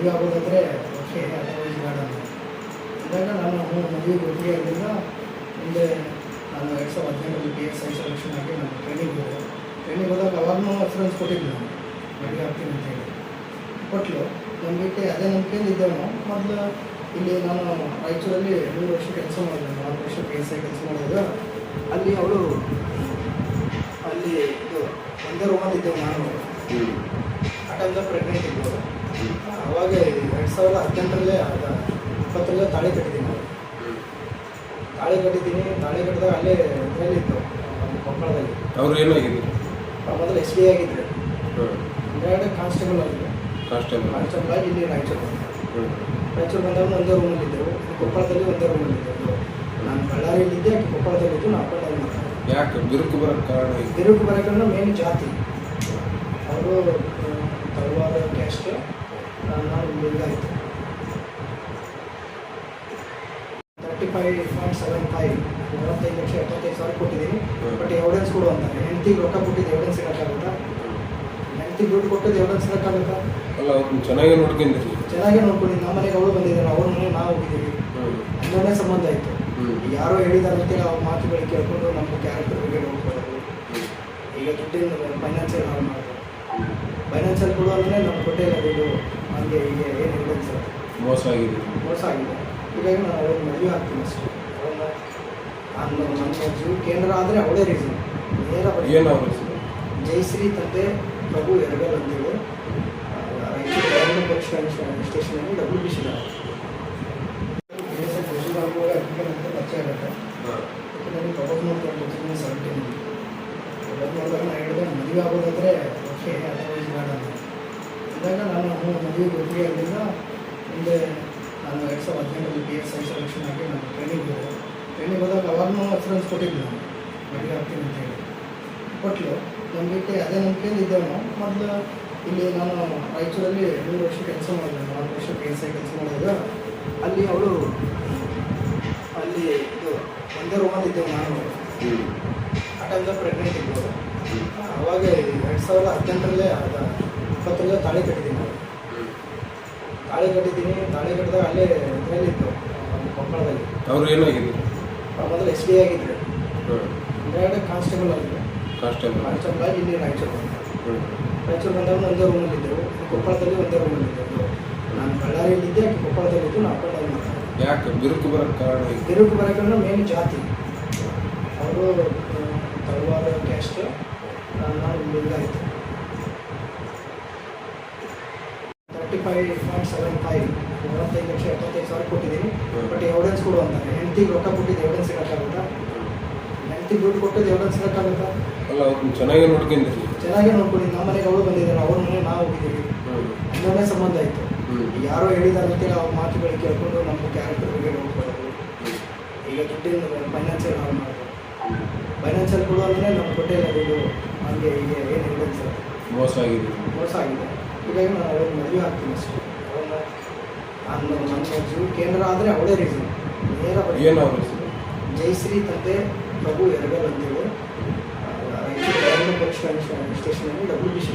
ಮದುವೆ ಆಗೋದಾದರೆ okay, otherwise ಬೇಡ ಅಂತ ಅಂದಾಗ ನಾನು ಮದುವೆಗೆ ಒಪ್ಪಿಗೆ ಆಗಿದ್ದರಿಂದ ಮುಂದೆ ನಾನು 2018 PSI ಸೆಲೆಕ್ಷನ್ ಆಗಿ ನಾನು ಟ್ರೈನಿಂಗ್ ಹೋದಾಗ ಅವಾಗೂ ರೆಫರೆನ್ಸ್ ಕೊಟ್ಟಿದ್ದೆ ನಾನು ಮದುವೆ ಆಗ್ತೀನಿ ಅಂತೇಳಿ ಕೊಟ್ಟಲು. ನಂಬಿಕೆ ಅದೇ ನಂಬಿಕೆಯಿಂದ ಇದ್ದೇವೆ ನಾವು. ಮೊದಲು ಇಲ್ಲಿ ನಾನು ರಾಯಚೂರಲ್ಲಿ 3 ವರ್ಷ ಕೆಲಸ ಮಾಡಿದೆ, 4 ವರ್ಷ PSI ಕೆಲಸ ಮಾಡಿದಾಗ ಅಲ್ಲಿ ಅವಳು ಅಲ್ಲಿ ಇದು ಒಂದೇ ರೂಮಲ್ಲಿ ಇದ್ದೆವು. ನಾನು ಆ ಟೈಮ್ದಾಗ ಪ್ರೆಗ್ನೆಂಟ್ ಇದ್ದೆವು. ಅವಾಗ 2018 20 ತಾಳಿ ಕಟ್ಟಿದ್ದೀನಿ ನಾವು. ತಾಳಿ ಕಟ್ಟಿದಾಗ ಅಲ್ಲೇ ಇದರಲ್ಲಿ ಇತ್ತು ಕೊಪ್ಪಳದಲ್ಲಿ. ಅವರು ಏನಾಗಿದ್ರು? ಮೊದಲು SDI ಆಗಿದ್ರು, ಡೈರೆಕ್ಟ್ ಕಾನ್ಸ್ಟೇಬಲ್ ಆಗಿದ್ರು. ಕಾನ್ಸ್ಟೇಬಲ್ ಆಗಿ ಇಲ್ಲಿ ರಾಯಚೂರು ಬಂದಾಗ ಒಂದೇ ರೂಮಲ್ಲಿ ಇದ್ದೆವು. ಕೊಪ್ಪಳದಲ್ಲಿ ಒಂದೇ ರೂಮಲ್ಲಿ ಇದ್ದೆವು. ನಾನು ಬಳ್ಳಾರಿಯಲ್ಲಿದ್ದೆ, ಆಕೆ ಕೊಪ್ಪಳದಲ್ಲಿದ್ದು. ನಾವು ಅಪ್ ಆ್ಯಂಡ್ ಡೌನ್ ಮಾಡ್ತಾರೆ. ಯಾಕೆ ಬಿರುಕು ಬರೋಕ್ಕೆ ಕಾರಣ? ಬಿರುಕು ಬರೋಕ್ಕಂದ್ರೆ ಮೇನ್ ಜಾತಿ. ಅವರು ತಳವಾರ ಕ್ಯಾಸ್ಟ್, ನಾನು ಲಿಂಗಾಯಿತು. 35.75 45,75,000 ಕೊಟ್ಟಿದ್ದೀನಿ. ಬಟ್ ಎವಿಡೆನ್ಸ್ ಕೊಡು ಅಂತಾರೆ. ಹೆಂಡತಿಗೆ ರೊಕ್ಕ ಕೊಟ್ಟಿದ್ದು ಎವಿಡೆನ್ಸ್ ಇರೋಕ್ಕಾಗುತ್ತಾ? ಹೆಂಡತಿಗೆ ದುಡ್ಡು ಕೊಟ್ಟಿದ್ದು ಎವಿಡೆನ್ಸ್ ಇರೋಕ್ಕಾಗುತ್ತಾ? ಅಲ್ಲ, ಅವ್ರನ್ನ ಚೆನ್ನಾಗೇ ನೋಡ್ಕೊಂಡಿದ್ರಿ. ಚೆನ್ನಾಗೇ ನೋಡ್ಕೊಂಡಿದ್ದು. ನಮ್ಮ ಮನೆಗೆ ಅವಳು ಬಂದಿದ್ದಾರೆ, ಅವ್ರ ಮನೆಗೆ ನಾವು ಹೋಗಿದ್ದೀವಿ. ಅಲ್ಲೇ ಸಂಬಂಧ ಆಯಿತು. ಯಾರೋ ಹೇಳಿದಾರೆ ಅಂತೇಳಿ ಅವ್ರ ಮಾತುಗಳಿಗೆ ಕೇಳ್ಕೊಂಡು ನಮ್ಮ ಕ್ಯಾರೆಕ್ಟರ್ ಬಗ್ಗೆ ನೋಡ್ಕೊಳ್ಳೋದು. ಈಗ ದುಡ್ಡಿನ ಫೈನಾನ್ಷಿಯಲ್ ಹಾಳು ಮಾಡೋದು. ಫೈನಾನ್ಷಿಯಲ್ ಕೊಡು ಅಂದರೆ ನಮ್ಗೆ ಕೊಟ್ಟೇ ಇಲ್ಲ ದುಡ್ಡು. ಹಂಗೆ ಹೀಗೆ ಏನು ಎವಿಡೆನ್ಸ್ ಮೋಸ ಆಗಿದೆ. ಹೀಗಾಗಿ ನಾನು ಅವ್ರಿಗೆ ಮದುವೆ ಆಗ್ತೀನಿ ಅಷ್ಟೇ. ನನ್ನ ಜೀವ ಕೇಂದ್ರ ಆದರೆ ಅವಳೇ ರೀಸನ್. ನೇರ ಜಯಶ್ರೀ ತಂದೆ ಪ್ರಭು ಎರಗಲ್ ಅಂತೇಳಿ ರಾಯಚೂರು ಪೊಲೀಸ್ ಸ್ಟೇಷನಲ್ಲಿ WBC ಪರಿಚಯ ಆಗುತ್ತೆ. ನನಗೆ ಪ್ರಪೋಸ್ ಮಾಡ್ಕೊಂಡು 2017 ಪ್ರಪೋಸ್ ಮಾಡಿದಾಗ ನಾನು ಹೇಳಿದೆ ಮದುವೆ ಆಗೋದಾದರೆ ಓಕೆ, ಅದರ್ವೈಸ್ ಬೇಡ ಅಂತ ಅಂದಾಗ ನಾನು ಮದುವೆಗೆ ಒಪ್ಪಿಗೆ ಆಗಿದ್ದರಿಂದ ಮುಂದೆ ನಾನು 2018 PSI ಸೆಲೆಕ್ಷನ್ ಆಗಿ ನಾನು ಟ್ರೈನಿಂಗ್ ಹೋದಾಗ ಅವಾಗೂ ರೆಫರೆನ್ಸ್ ಕೊಟ್ಟಿದ್ದೆ ನಾನು ಮದುವೆ ಆಗ್ತೀನಿ ಅಂತೇಳಿ ಕೊಟ್ಟಲು. ನಂಬಿಕೆ ಅದೇ ನಂಬಿಕೆಯಿಂದ ಇದ್ದೇವೆ ನಾವು. ಮೊದಲು ಇಲ್ಲಿ ನಾನು ರಾಯಚೂರಲ್ಲಿ 3 ವರ್ಷ ಕೆಲಸ ಮಾಡಿದೆ, 4 ವರ್ಷ PSI ಕೆಲಸ ಮಾಡಿದಾಗ ಅಲ್ಲಿ ಅವಳು ಅಲ್ಲಿ ಇದು ಒಂದೇ ರೂಮಲ್ಲಿ ಇದ್ದೆವು. ನಾನು ಆ ಟೈಮ್ದಾಗ ಪ್ರೆಗ್ನೆಂಟ್ ಇದ್ದೆವು. ಅವಾಗ 2018 20 ತಾಳಿ ಕಟ್ಟಿದ್ದೀನಿ ನಾವು. ತಾಳಿ ಕಟ್ಟಿದಾಗ ಅಲ್ಲೇ ಇದರಲ್ಲಿ ಇತ್ತು ಕೊಪ್ಪಳದಲ್ಲಿ. ಅವರು ಏನಾಗಿದ್ರು? ಮೊದಲು SDI ಆಗಿದ್ರು, ಡೈರೆಕ್ಟ್ ಕಾನ್ಸ್ಟೇಬಲ್ ಆಗಿದ್ರು. ಕಾನ್ಸ್ಟೇಬಲ್ ಆಗಿ ಇಲ್ಲಿ ರಾಯಚೂರು ಬಂದಾಗ ಒಂದೇ ರೂಮಲ್ಲಿ ಇದ್ದೆವು. ಕೊಪ್ಪಳದಲ್ಲಿ ಒಂದೇ ರೂಮಲ್ಲಿ ಇದ್ದೆವು. ನಾನು ಬಳ್ಳಾರಿಯಲ್ಲಿದ್ದೆ, ಆಕೆ ಕೊಪ್ಪಳದಲ್ಲಿದ್ದು. ನಾವು ಅಪ್ ಆ್ಯಂಡ್ ಡೌನ್ ಮಾಡ್ತಾರೆ. ಯಾಕೆ ಬಿರುಕು ಬರೋಕ್ಕೆ ಕಾರಣ? ಬಿರುಕು ಬರೋಕ್ಕಂದ್ರೆ ಮೇನ್ ಜಾತಿ. ಅವರು ತಳವಾರ ಕ್ಯಾಸ್ಟ್, ನಾನು ಲಿಂಗಾಯಿತು. 35.75 45,75,000 ಕೊಟ್ಟಿದ್ದೀನಿ. ಬಟ್ ಎವಿಡೆನ್ಸ್ ಕೊಡು ಅಂತಾರೆ. ಹೆಂಡತಿಗೆ ರೊಕ್ಕ ಕೊಟ್ಟಿದ್ದು ಎವಿಡೆನ್ಸ್ ಇರೋಕ್ಕಾಗುತ್ತಾ? ಹೆಂಡತಿಗೆ ದುಡ್ಡು ಕೊಟ್ಟಿದ್ದು ಎವಿಡೆನ್ಸ್ ಇರೋಕ್ಕಾಗುತ್ತಾ? ಅಲ್ಲ, ಅವ್ರನ್ನ ಚೆನ್ನಾಗೇ ನೋಡ್ಕೊಂಡಿದ್ರಿ. ಚೆನ್ನಾಗೇ ನೋಡ್ಕೊಂಡಿದ್ದು. ನಮ್ಮ ಮನೆಗೆ ಅವಳು ಬಂದಿದ್ದಾರೆ, ಅವ್ರ ಮನೆಗೆ ನಾವು ಹೋಗಿದ್ದೀವಿ. ಅಲ್ಲೇ ಸಂಬಂಧ ಆಯಿತು. ಯಾರೋ ಹೇಳಿದಾರೆ ಅಂತೇಳಿ ಅವ್ರ ಮಾತುಗಳಿಗೆ ಕೇಳ್ಕೊಂಡು ನಮ್ಮ ಕ್ಯಾರೆಕ್ಟರ್ ಬಗ್ಗೆ ನೋಡ್ಕೊಳ್ಳೋದು. ಈಗ ದುಡ್ಡಿನ ಫೈನಾನ್ಷಿಯಲ್ ಹಾಳು ಮಾಡೋದು. ಫೈನಾನ್ಷಿಯಲ್ ಕೊಡು ಅಂದರೆ ನಮ್ಗೆ ಕೊಟ್ಟೇ ಇಲ್ಲ ದುಡ್ಡು. ಹಂಗೆ ಹೀಗೆ ಏನು ಎವಿಡೆನ್ಸ್ ಮೋಸ ಆಗಿದೆ. ಹೀಗಾಗಿ ನಾನು ಅವ್ರಿಗೆ ಮದುವೆ ಆಗ್ತೀನಿ ಅಷ್ಟೇ. ನನ್ನ ಜೀವ ಕೇಂದ್ರ ಆದರೆ ಅವಳೇ ರೀಸನ್. ನೇರ ಜಯಶ್ರೀ ತಂದೆ ಪ್ರಭು ಎರಗಲ್ ಅಂತೇಳಿ ರಾಯಚೂರು ಪೊಲೀಸ್ ಸ್ಟೇಷನಲ್ಲಿ WBC